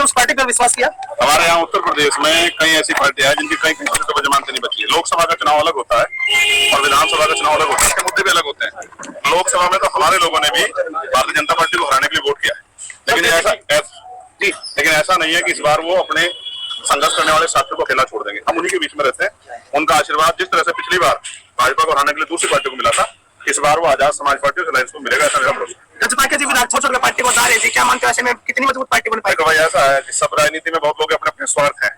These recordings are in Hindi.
आपने उस पार्टी पर विश्वास किया? हमारे यहाँ उत्तर प्रदेश में कई ऐसी पार्टियां हैं जिनकी कई सीटों पर जमानतें नहीं बची है। लोकसभा का चुनाव अलग होता है और विधानसभा का चुनाव अलग होता है, इसके मुद्दे भी अलग होते हैं। लोकसभा में तो हमारे लोगों ने भी भारतीय जनता पार्टी को हराने के लिए वोट किया है, लेकिन ऐसा नहीं है कि इस बार वो अपने संघर्ष करने वाले साथियों को अकेला छोड़ देंगे। हम उन्हीं के बीच में रहते हैं। उनका आशीर्वाद जिस तरह से पिछली बार भाजपा को हराने के लिए दूसरी पार्टी को मिला था, इस बार वो आजाद समाज पार्टी और रिलायंस को मिलेगा, ऐसा मेरा भरोसा है। छोड़ पार्टी को दार है, क्या मानते हैं ऐसे में कितनी मजबूत पार्टी बन पाएगी? भाई ऐसा है कि सब राजनीति में बहुत लोग अपने अपने स्वार्थ हैं।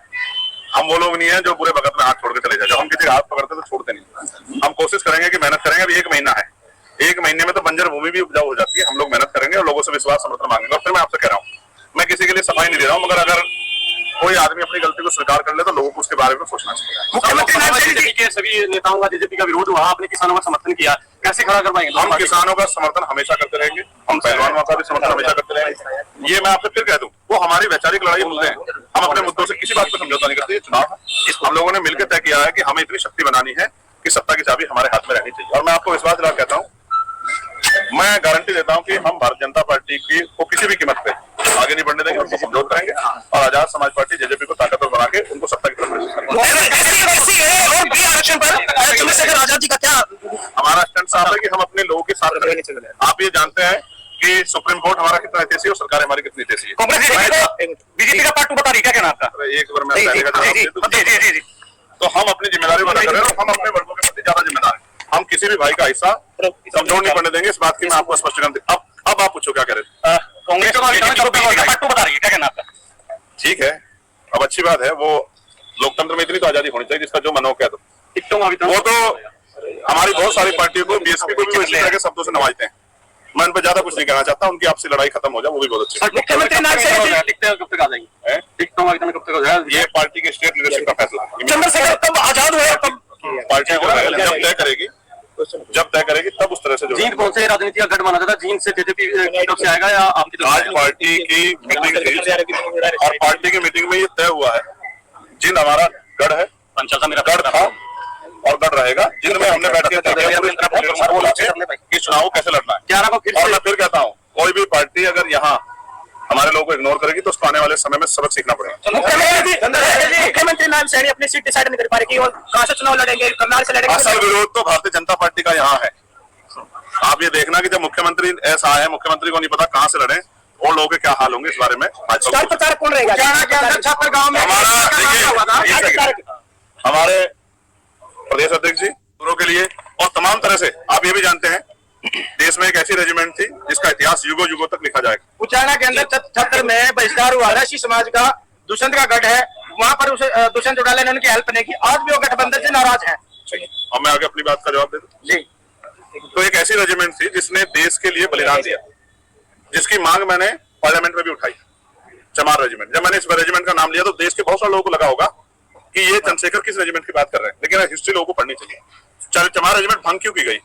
हम वो लोग नहीं है जो बुरे वक्त में हाथ छोड़ के चले जाए। जब हम किसी हाथ पकड़ते तो छोड़ते नहीं। हम कोशिश करेंगे कि मेहनत करेंगे। अभी 1 महीना है, 1 महीने में तो बंजर भूमि भी उपजाऊ हो जाती है। हम लोग मेहनत करेंगे और लोगों से विश्वास समर्थन मांगेंगे। और फिर मैं आपसे कह रहा हूँ, मैं किसी के लिए सफाई नहीं दे रहा हूँ, मगर अगर कोई आदमी अपनी गलती को स्वीकार कर ले तो लोगों को उसके बारे में सोचना चाहिए। मुख्यमंत्री के सभी नेताओं का बीजेपी का विरोध हुआ, आपने किसानों का समर्थन किया, कैसे खड़ा करवाएंगे? हम किसानों का समर्थन हमेशा करते रहेंगे, हम पहलवानों का भी समर्थन हमेशा करते रहेंगे। ये मैं आपसे फिर कह दूं, वो हमारी वैचारिक लड़ाई मुद्दे हैं। हम अपने मुद्दों से किसी बात पर समझौता नहीं करते। ये चुनाव है, हम लोगों ने मिलकर तय किया है कि हमें इतनी शक्ति बनानी है कि सत्ता की चाबी हमारे हाथ में रहनी चाहिए। और मैं आपको विश्वास दिला कहता हूँ, मैं गारंटी देता हूं कि हम भारतीय जनता पार्टी की को किसी भी कीमत पे आगे नहीं बढ़ने देंगे, उनको समझौत करेंगे और आजाद समाज पार्टी जेजेपी को ताकतवर बना के उनको सत्ता की तरफ चंद्रशेखर आजाद जी का क्या हमारा स्टैंड साफ है कि हम अपने लोगों के साथ रहेंगे। आप ये जानते हैं कि सुप्रीम कोर्ट हमारा कितना हितैषी है और सरकार हमारी कितनी हितैषी है। बीजेपी का पार्ट 2 बता रही, क्या कहना आपका? एक बार मैं तो हम अपनी जिम्मेदारी बना कर रहे हैं। हम अपने वर्गों के प्रति ज्यादा जिम्मेदार हैं। हम किसी भी भाई का हिस्सा कमजोर नहीं पड़ने देंगे। इस बात की मैं आपको स्पष्टीकरण दे। अब आप पूछो क्या करें? कांग्रेस का पार्ट 2 बता रही है, क्या कहना आपका? ठीक है, अब अच्छी बात है। वो लोकतंत्र में इतनी तो आजादी होनी चाहिए जिसका जो मन हो कह दो। वो तो हमारी बहुत सारी पार्टियों को, बीएसपी को भी इस तरह के शब्दों से नवाजते हैं। मैं इन पर ज्यादा कुछ नहीं कहना चाहता। उनकी आपसी लड़ाई खत्म हो जाए वो भी बहुत अच्छी है। मुख्यमंत्री कब तक आ जाएंगे? ये पार्टी के स्टेट लीडरशिप का फैसला है। चंद्रशेखर तब आजाद हुए, तब पार्टी जो है जब तय करेगी तब उस तरह से जो जींद कौन से राजनीति का गढ़ माना जाता है? जींद से जेजेपी की तरफ से आएगा या आपकी तरफ? आज पार्टी की मीटिंग थी और पार्टी की मीटिंग में ये तय हुआ है, जिन हमारा गढ़ है, गढ़ था और गढ़ रहेगा, जिनमें हमने बैठ के कि चुनाव कैसे लड़ना है। और मैं फिर कहता हूँ, कोई भी पार्टी अगर यहाँ हमारे लोगों को इग्नोर करेगी तो उसको आने वाले समय में सबक सीखना पड़ेगा। मुख्यमंत्री नाम से अपनी सीट डिसाइड नहीं कर पा रहे कि वो कहां से चुनाव लड़ेंगे, करनाल से लड़ेंगे। असल विरोध तो भारतीय जनता पार्टी का यहाँ है। आप ये देखना कि जब मुख्यमंत्री ऐसा है, मुख्यमंत्री को नहीं पता कहां से लड़े और लोगों के क्या हाल होंगे, इस बारे में स्टार प्रचार कौन रहेगा? हमारे प्रदेश अध्यक्ष जी के लिए और तमाम तरह से आप ये भी जानते हैं, देश में एक ऐसी रेजिमेंट थी जिसका इतिहास युगों युगों तक लिखा जाएगा। उचाना के अंदर छत्र में बहिष्कार हुआ, ऋषि समाज का दुष्यंत का गढ़ है, वहां पर उसे दुष्यंत चौटाला ने उनकी हेल्प नहीं की। आज भी वो गठबंधन से नाराज है। और मैं आगे अपनी बात का जवाब दे दूं जी। तो एक ऐसी रेजिमेंट थी जिसने देश के लिए बलिदान दिया, जिसकी मांग मैंने पार्लियामेंट में भी उठाई, चमार रेजिमेंट। जब मैंने इस रेजिमेंट का नाम लिया तो देश के बहुत सारे लोगों को लगा होगा कि ये चंद्रशेखर किस रेजिमेंट की बात कर रहे हैं, लेकिन हिस्ट्री लोगों को पढ़नी चाहिए। चमार रेजिमेंट भंग क्यों की गई,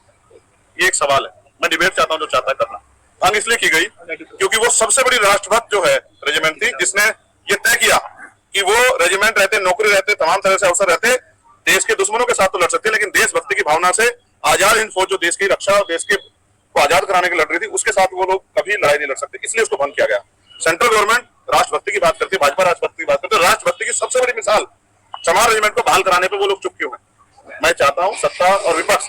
ये एक सवाल है। मैं डिबेट चाहता हूं, जो चाहता है करना। भंग इसलिए की गई क्योंकि वो सबसे बड़ी राष्ट्रभक्त जो है रेजिमेंट थी, जिसने ये तय किया कि वो रेजिमेंट रहते, नौकरी रहते, तमाम तरह से अवसर रहते, देश के दुश्मनों के साथ तो लड़ सकते, लेकिन देशभक्ति की भावना से आजाद हिंद फौज जो देश की रक्षा और देश के को आजाद कराने के लड़ रही थी, उसके साथ वो लोग कभी लड़ाई नहीं लड़ सकते, इसलिए उसको भंग किया गया। सेंट्रल गवर्नमेंट राष्ट्रभक्ति की बात करती है, भाजपा राष्ट्रभक्ति की बात करती है। राष्ट्रभक्ति की सबसे बड़ी मिसाल चमार रेजिमेंट को बहाल कराने पर वो लोग चुप क्यों हैं? मैं चाहता हूं सत्ता और विपक्ष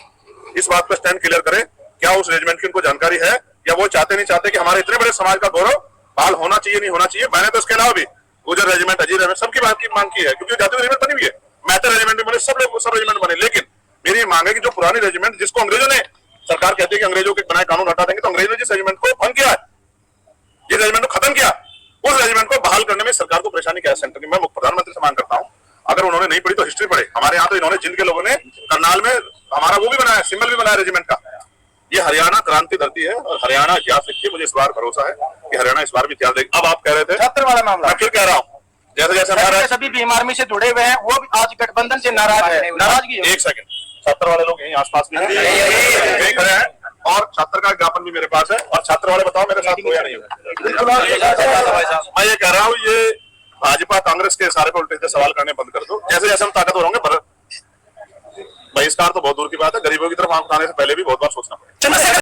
इस बात पर स्टैंड क्लियर करे, क्या उस रेजिमेंट की उनको जानकारी है या वो चाहते नहीं चाहते कि हमारे इतने बड़े समाज का गौरव बहाल होना चाहिए, नहीं होना चाहिए। मैंने तो इसके अलावा भी गुजर रेजिमेंट, अजीत रेजिमेंट, सबकी बात की मांग की है, क्योंकि जातीय रेजिमेंट बनी हुई है, मैटर रेजिमेंट भी बने, सब रेजिमेंट बने। लेकिन मेरी मांग है कि जो पुरानी रेजिमेंट, जिसको अंग्रेजों ने, सरकार कहती है कि अंग्रेजों के बनाए कानून हटा देंगे, तो अंग्रेजों ने जिस रेजिमेंट को भंग किया है, जिस रेजिमेंट को खत्म किया, उस रेजिमेंट को बहाल करने में सरकार को परेशानी क्या है सेंटर की। मैं प्रधानमंत्री से मांग करता हूँ, अगर उन्होंने नहीं पढ़ी तो हिस्ट्री पढ़े। हमारे यहाँ तो इन्होंने, जिनके लोगों ने करनाल में हमारा वो भी बनाया, सिंबल भी बनाया रेजिमेंट का। ये हरियाणा क्रांति धरती है और हरियाणा इतिहास लिखती है। मुझे इस बार भरोसा है कि हरियाणा इस बार भी इतिहास देगी। अब आप कह रहे थे छात्र वाला मामला, मैं फिर कह रहा हूँ, जैसे जैसे हमारे सभी भीम आर्मी से जुड़े हुए हैं, वो भी आज गठबंधन से नाराज है। नाराजगी, एक सेकंड, छात्र वाले लोग यहीं आसपास में यहीं खड़े हैं और छात्र का ज्ञापन भी मेरे पास है। और छात्र वाले बताओ मेरे साथ हो या नहीं हो? मैं ये कह रहा हूँ, ये भाजपा कांग्रेस के सारे पर उल्टे सवाल करने बंद कर दो। जैसे जैसे हम ताकतवर होंगे, बहिष्कार तो बहुत दूर की बात है, गरीबों की तरफ आंख उठाने से पहले भी बहुत बार सोचना पड़ेगा।